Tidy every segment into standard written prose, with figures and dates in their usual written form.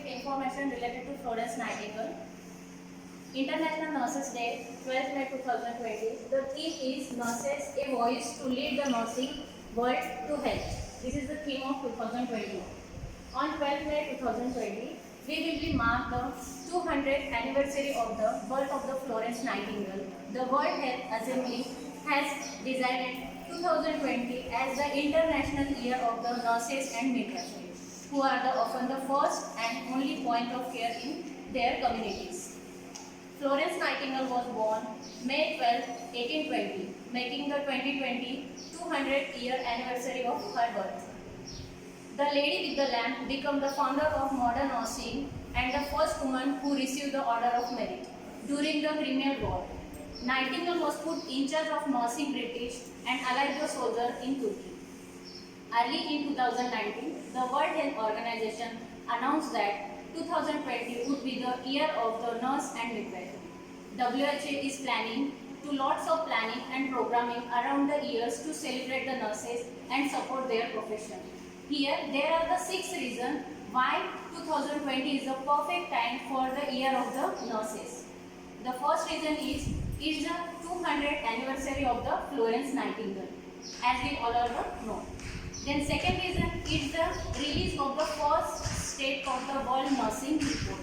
information related to Florence Nightingale. International Nurses Day, 12th May 2020. The theme is Nurses, a voice to lead the nursing world to health. This is the theme of 2020. On 12th May 2020, we will be mark the 200th anniversary of the birth of the Florence Nightingale. The World Health Assembly has decided 2020 as the International Year of the Nurses and Midwives, who are often the first and only point of care in their communities. Florence Nightingale was born May 12, 1820, making the 2020 200th year anniversary of her birth. The Lady with the Lamp became the founder of modern nursing and the first woman who received the Order of Merit during the Crimean War. Nightingale was put in charge of nursing British and Allied soldiers in Turkey. Early in 2019, the World Health Organization announced that 2020 would be the year of the nurse and midwife. WHO is planning to lots of planning and programming around the years to celebrate the nurses and support their profession. Here, there are the 6 reasons why 2020 is the perfect time for the year of the nurses. The first reason is the 200th anniversary of the Florence Nightingale, as we all know. Then second reason is the release of the first State of the World Nursing Report.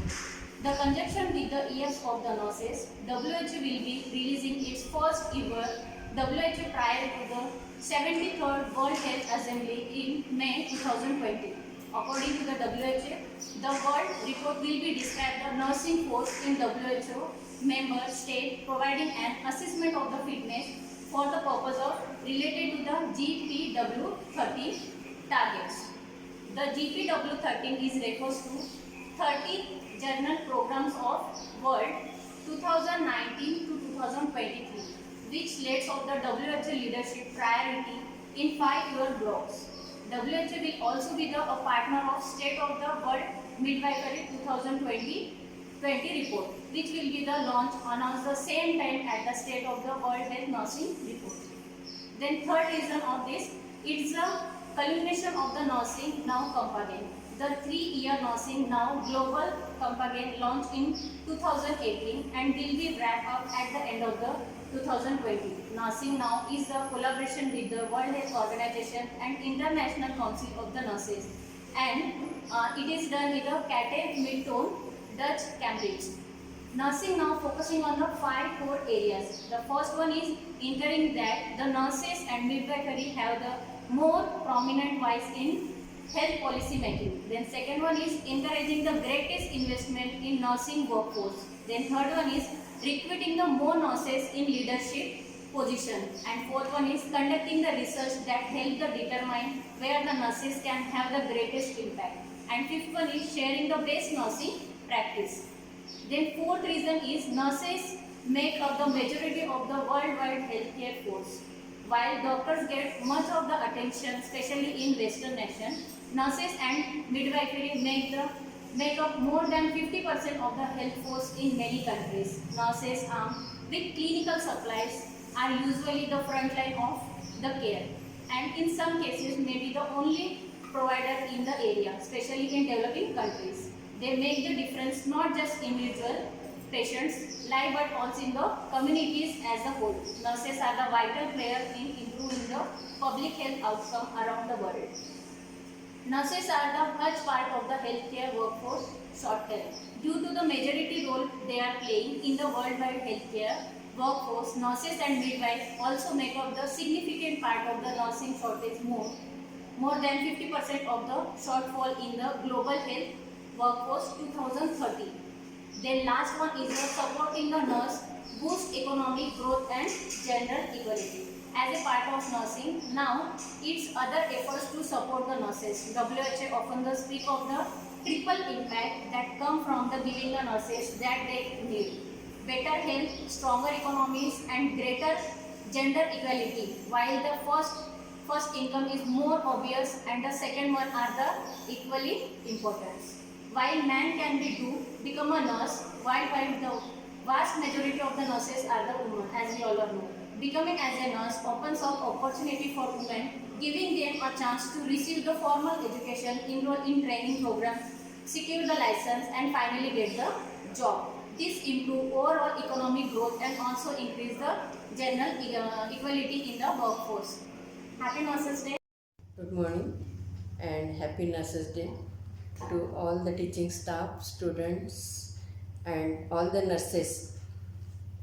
The conjunction with the years of the nurses, WHO will be releasing its first ever WHO prior to the 73rd World Health Assembly in May 2020. According to the WHO, the World Report will be described the nursing force in WHO member state, providing an assessment of the fitness for the purpose of related to the GPW 13 targets. The GPW 13 is refers to 30 Journal Programs of World 2019 to 2023, which lays out the WHO leadership priority in 5-year blocks. WHO will also be a partner of State of the World Midwifery 2020 report, which will be the launch announced the same time at the State of the World Health Nursing report. Then third reason of this, it's the culmination of the nursing now campaign. The 3-year nursing now global campaign launched in 2018 and will be wrapped up at the end of the 2020. Nursing now is a collaboration with the World Health Organization and International Council of the Nurses, and it is done with the Kate Milton, Dutch, Cambridge. Nursing now focusing on the 5 core areas. The first one is ensuring that the nurses and midwifery have the more prominent voice in health policy making. Then second one is encouraging the greatest investment in nursing workforce. Then third one is recruiting the more nurses in leadership position. And fourth one is conducting the research that help to determine where the nurses can have the greatest impact. And fifth one is sharing the best nursing practice. Then fourth reason is nurses make up the majority of the worldwide healthcare force. While doctors get much of the attention, especially in Western nations, nurses and midwifery make up more than 50% of the health force in many countries. Nurses armed with clinical supplies are usually the front line of the care, and in some cases may be the only provider in the area, especially in developing countries. They make the difference not just individual patients' life but also in the communities as a whole. Nurses are the vital player in improving the public health outcome around the world. Nurses are the huge part of the healthcare workforce shortage. Due to the majority role they are playing in the worldwide healthcare workforce, nurses and midwives also make up the significant part of the nursing shortage, more than 50% of the shortfall in the global health workforce 2030. Then last one is the supporting the nurse, boost economic growth and gender equality. As a part of nursing, now its other efforts to support the nurses. WHO often speak of the triple impact that come from the giving the nurses that they need. Better health, stronger economies and greater gender equality. While the first income is more obvious and the second one are the equally important. While man can become a nurse, while the vast majority of the nurses are the women, as we all know. Becoming as a nurse opens up opportunity for women, giving them a chance to receive the formal education, enroll in training programs secure the license, and finally get the job. This improve overall economic growth and also increase the general equality in the workforce. Happy Nurses Day. Good morning and happy Nurses Day to all the teaching staff, students, and all the nurses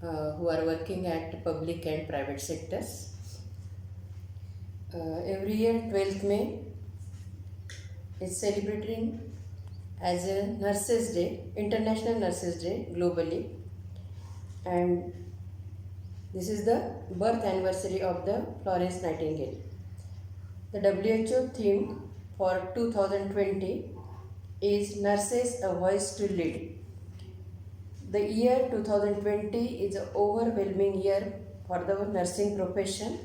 who are working at public and private sectors. Every year 12th May is celebrating as a Nurses Day, International Nurses Day globally, and this is the birth anniversary of the Florence Nightingale. The WHO theme for 2020 is Nurses a Voice to Lead. The year 2020 is an overwhelming year for the nursing profession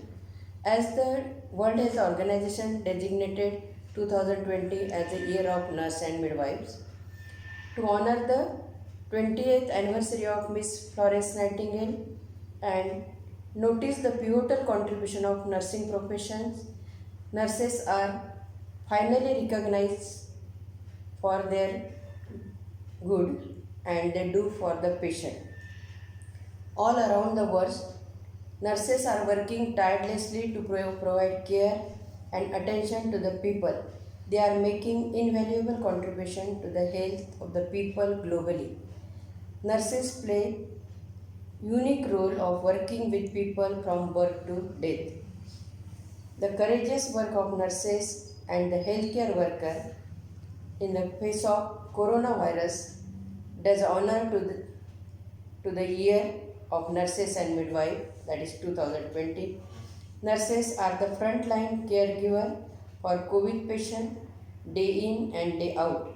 as the World Health Organization designated 2020 as the year of nurse and midwives. To honor the 20th anniversary of Miss Florence Nightingale and notice the pivotal contribution of nursing professions, nurses are finally recognized for their good and they do for the patient. All around the world, nurses are working tirelessly to provide care and attention to the people. They are making invaluable contribution to the health of the people globally. Nurses play unique role of working with people from birth to death. The courageous work of nurses and the healthcare worker in the face of coronavirus does honor to the year of nurses and midwife, that is 2020. Nurses are the frontline caregiver for COVID patient day in and day out.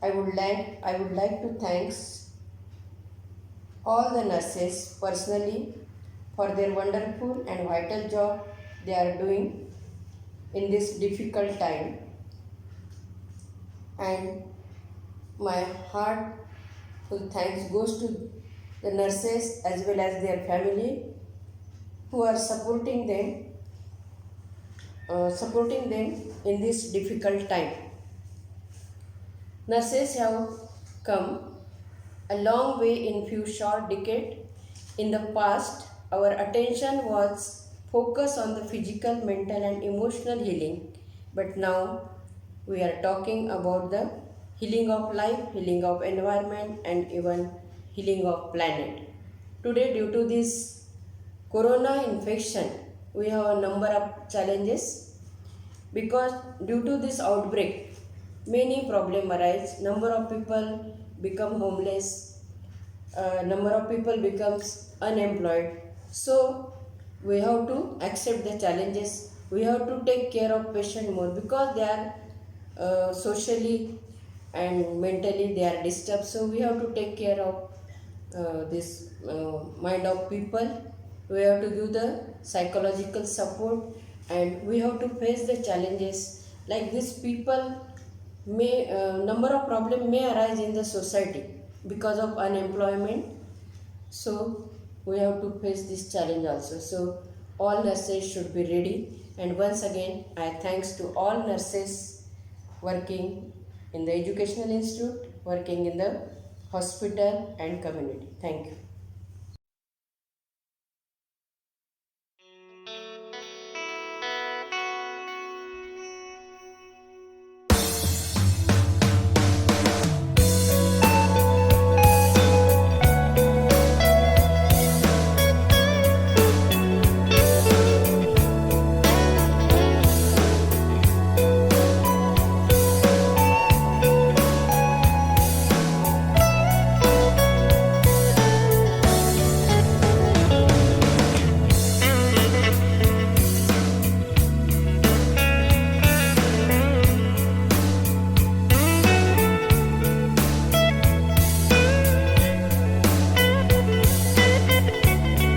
I would like to thank all the nurses personally for their wonderful and vital job they are doing in this difficult time, and my heartful thanks goes to the nurses as well as their family who are supporting them in this difficult time. Nurses have come a long way in few short decades. In the past, our attention was focused on the physical, mental and emotional healing, but now we are talking about the healing of life, healing of environment and even healing of planet. Today, due to this corona infection, we have a number of challenges because due to this outbreak, many problems arise. Number of people become homeless, number of people becomes unemployed. So we have to accept the challenges. We have to take care of patient more because they are socially and mentally they are disturbed. So we have to take care of this mind of people. We have to give the psychological support and we have to face the challenges like these people may number of problems may arise in the society because of unemployment. So we have to face this challenge also. So all nurses should be ready, and once again I thanks to all nurses working in the educational institute, working in the hospital and community. Thank you.